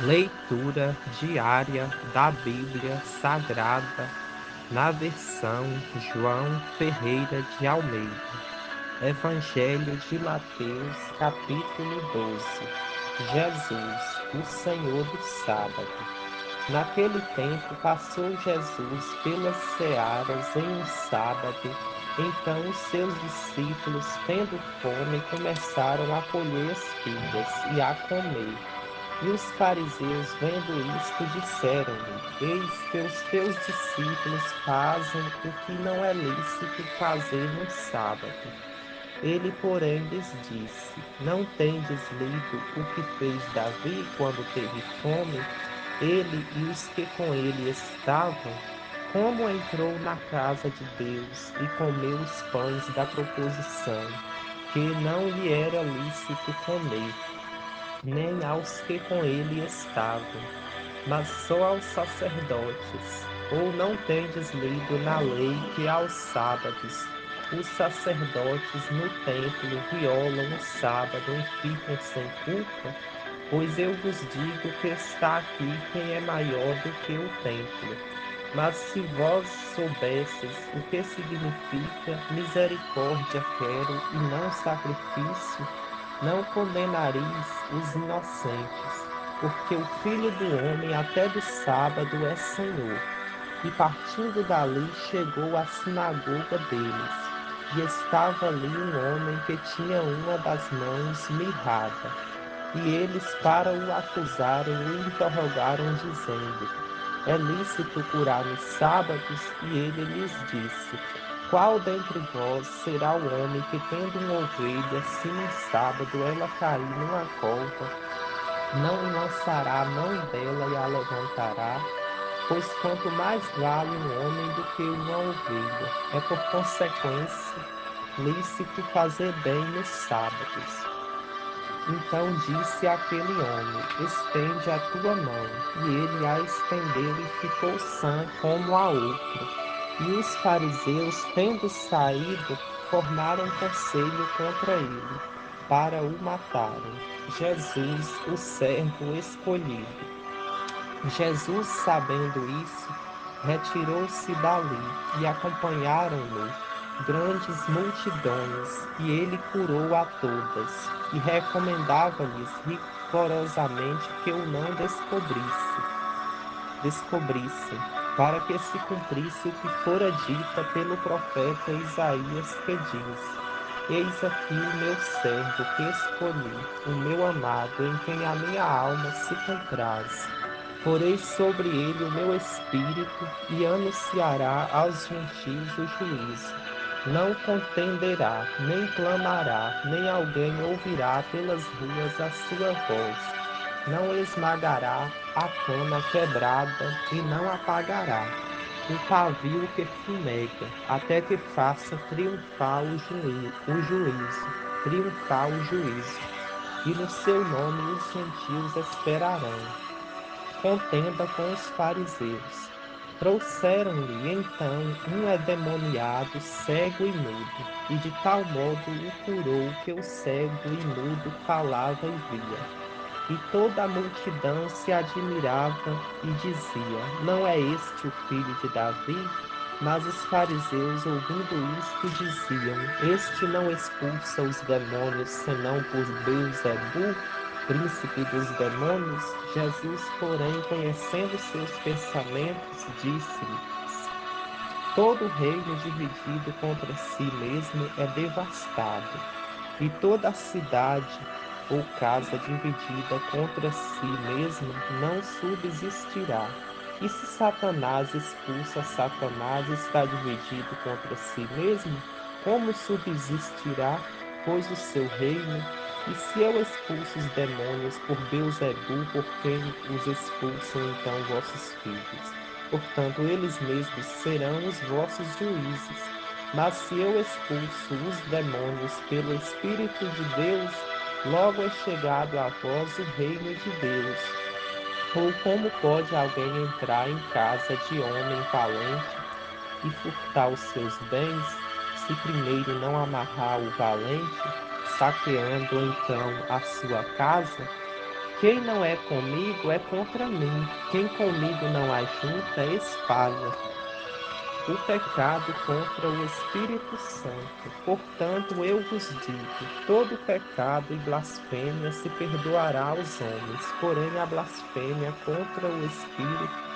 Leitura diária da Bíblia Sagrada na versão João Ferreira de Almeida. Evangelho de Mateus, capítulo 12. Jesus, o Senhor do sábado. Naquele tempo passou Jesus pelas searas em um sábado. Então os seus discípulos, tendo fome, começaram a colher espigas e a comer. E os fariseus, vendo isto, disseram-lhe: Eis que os teus discípulos fazem o que não é lícito fazer no sábado. Ele, porém, lhes disse: Não tendes lido o que fez Davi quando teve fome, ele e os que com ele estavam? Como entrou na casa de Deus e comeu os pães da proposição, que não lhe era lícito comer, nem aos que com ele estavam, mas só aos sacerdotes. Ou não tendes lido na lei que aos sábados os sacerdotes no templo violam o sábado e ficam sem culpa? Pois eu vos digo que está aqui quem é maior do que o templo. Mas se vós soubesses o que significa misericórdia quero e não sacrifício, não condenareis os inocentes, porque o Filho do homem até do sábado é Senhor. E partindo dali chegou à sinagoga deles, e estava ali um homem que tinha uma das mãos mirrada. E eles, para o acusarem, o interrogaram, dizendo: É lícito curar nos sábados? E ele lhes disse: Qual dentre vós será o homem que, tendo uma ovelha, se num sábado ela cair numa cova, não lançará a mão dela e a levantará? Pois quanto mais vale um homem do que uma ovelha, é por consequência lícito fazer bem nos sábados. Então disse àquele homem: Estende a tua mão. E ele a estendeu e ficou sã como a outra. E os fariseus, tendo saído, formaram conselho contra ele, para o matarem. Jesus, o servo escolhido. Jesus, sabendo isso, retirou-se dali, e acompanharam-no grandes multidões, e ele curou a todas, e recomendava-lhes rigorosamente que o não descobrissem, para que se cumprisse o que fora dita pelo profeta Isaías, que diz: Eis aqui o meu servo que escolhi, o meu amado, em quem a minha alma se compraz. Porei sobre ele o meu espírito, e anunciará aos gentios o juízo. Não contenderá, nem clamará, nem alguém ouvirá pelas ruas a sua voz. Não esmagará a cana quebrada e não apagará o pavio que fumega, até que faça triunfar o juízo. E no seu nome os gentios esperarão. Contenda com os fariseus. Trouxeram-lhe então um endemoniado cego e mudo, e de tal modo o curou que o cego e mudo falava e via. E toda a multidão se admirava e dizia: Não é este o filho de Davi? Mas os fariseus, ouvindo isto, diziam: Este não expulsa os demônios, senão por Beelzebul, príncipe dos demônios. Jesus, porém, conhecendo seus pensamentos, disse-lhe: Todo reino dividido contra si mesmo é devastado, e toda a cidade ou casa dividida contra si mesma não subsistirá. E se Satanás expulsa Satanás, está dividido contra si mesmo? Como subsistirá, pois, o seu reino? E se eu expulso os demônios por Beelzebul, por quem os expulsam então vossos filhos? Portanto, eles mesmos serão os vossos juízes. Mas se eu expulso os demônios pelo Espírito de Deus, logo é chegado a vós o reino de Deus. Ou como pode alguém entrar em casa de homem valente e furtar os seus bens, se primeiro não amarrar o valente, saqueando então a sua casa? Quem não é comigo é contra mim. Quem comigo não ajunta, espalha. O pecado contra o Espírito Santo. Portanto, eu vos digo: todo pecado e blasfêmia se perdoará aos homens, porém a blasfêmia contra o Espírito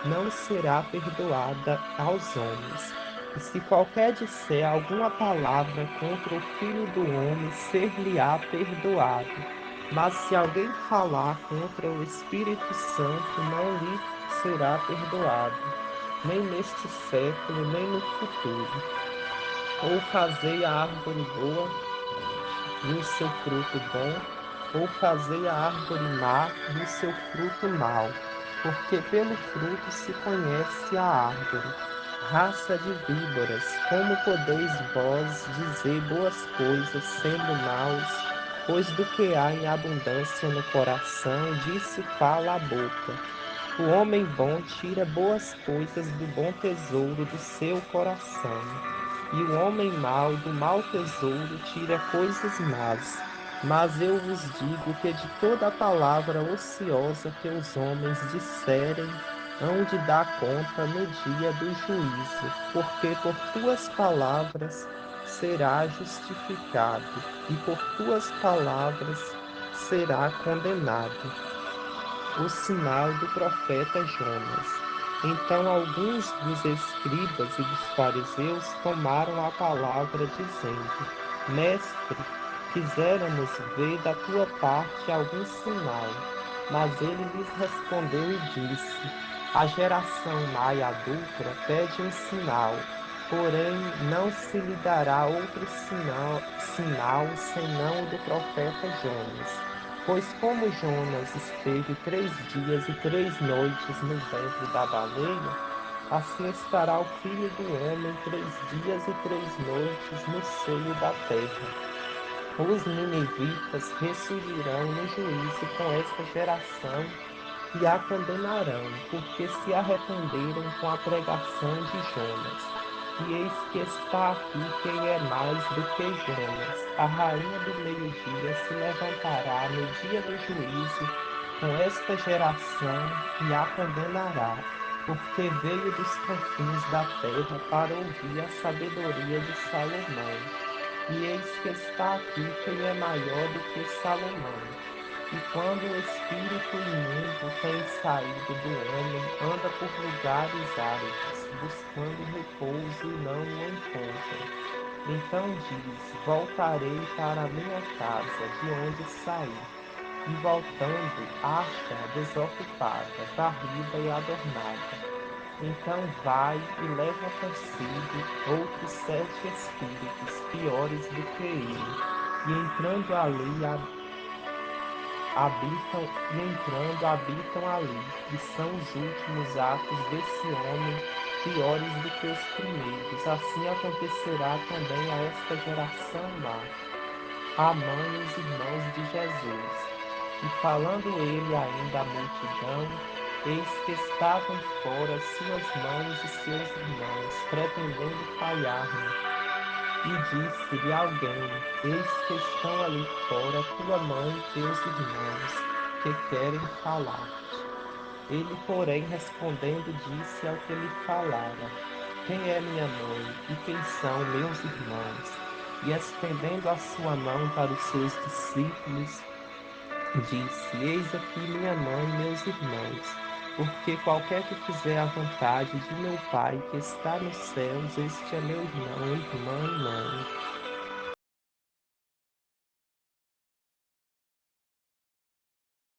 não será perdoada aos homens. E se qualquer disser alguma palavra contra o Filho do homem, ser-lhe-á perdoado. Mas se alguém falar contra o Espírito Santo, não lhe será perdoado, nem neste século, nem no futuro. Ou fazei a árvore boa e o seu fruto bom, ou fazei a árvore má e o seu fruto mau, porque pelo fruto se conhece a árvore. Raça de víboras, como podeis vós dizer boas coisas sendo maus? Pois do que há em abundância no coração, disso fala a boca. O homem bom tira boas coisas do bom tesouro do seu coração, e o homem mau do mau tesouro tira coisas más. Mas eu vos digo que de toda a palavra ociosa que os homens disserem, hão de dar conta no dia do juízo, porque por tuas palavras será justificado, e por tuas palavras será condenado. O sinal do profeta Jonas. Então alguns dos escribas e dos fariseus tomaram a palavra, dizendo: Mestre, quiséramos ver da tua parte algum sinal. Mas ele lhes respondeu e disse: A geração má e adúltera pede um sinal, porém não se lhe dará outro sinal senão o do profeta Jonas. Pois como Jonas esteve 3 dias e 3 noites no ventre da baleia, assim estará o Filho do Homem 3 dias e 3 noites no seio da terra. Os ninivitas ressurgirão no juízo com esta geração e a condenarão, porque se arrependeram com a pregação de Jonas. E eis que está aqui quem é mais do que Jonas. A rainha do meio-dia se levantará no dia do juízo com esta geração e a condenará, porque veio dos confins da terra para ouvir a sabedoria de Salomão. E eis que está aqui quem é maior do que Salomão. E quando o espírito imundo tem saído do homem, anda por lugares áridos, buscando repouso e não o encontra. Então diz: Voltarei para a minha casa, de onde saí. E voltando, acha-a desocupada, varrida e adornada. Então vai e leva consigo outros 7 espíritos, piores do que ele. E entrando ali, habitam ali, e são os últimos atos desse homem piores do que os primeiros. Assim acontecerá também a esta geração má. A mãe e os irmãos de Jesus. E falando ele ainda à multidão, eis que estavam fora suas mães e seus irmãos, pretendendo falhar-lhe. E disse-lhe alguém: Eis que estão ali fora tua mãe e teus irmãos, que querem falar-te. Ele, porém, respondendo, disse ao que lhe falara: Quem é minha mãe e quem são meus irmãos? E estendendo a sua mão para os seus discípulos, disse: Eis aqui minha mãe e meus irmãos. Porque qualquer que fizer a vontade de meu Pai que está nos céus, este é meu irmão, irmã e mãe.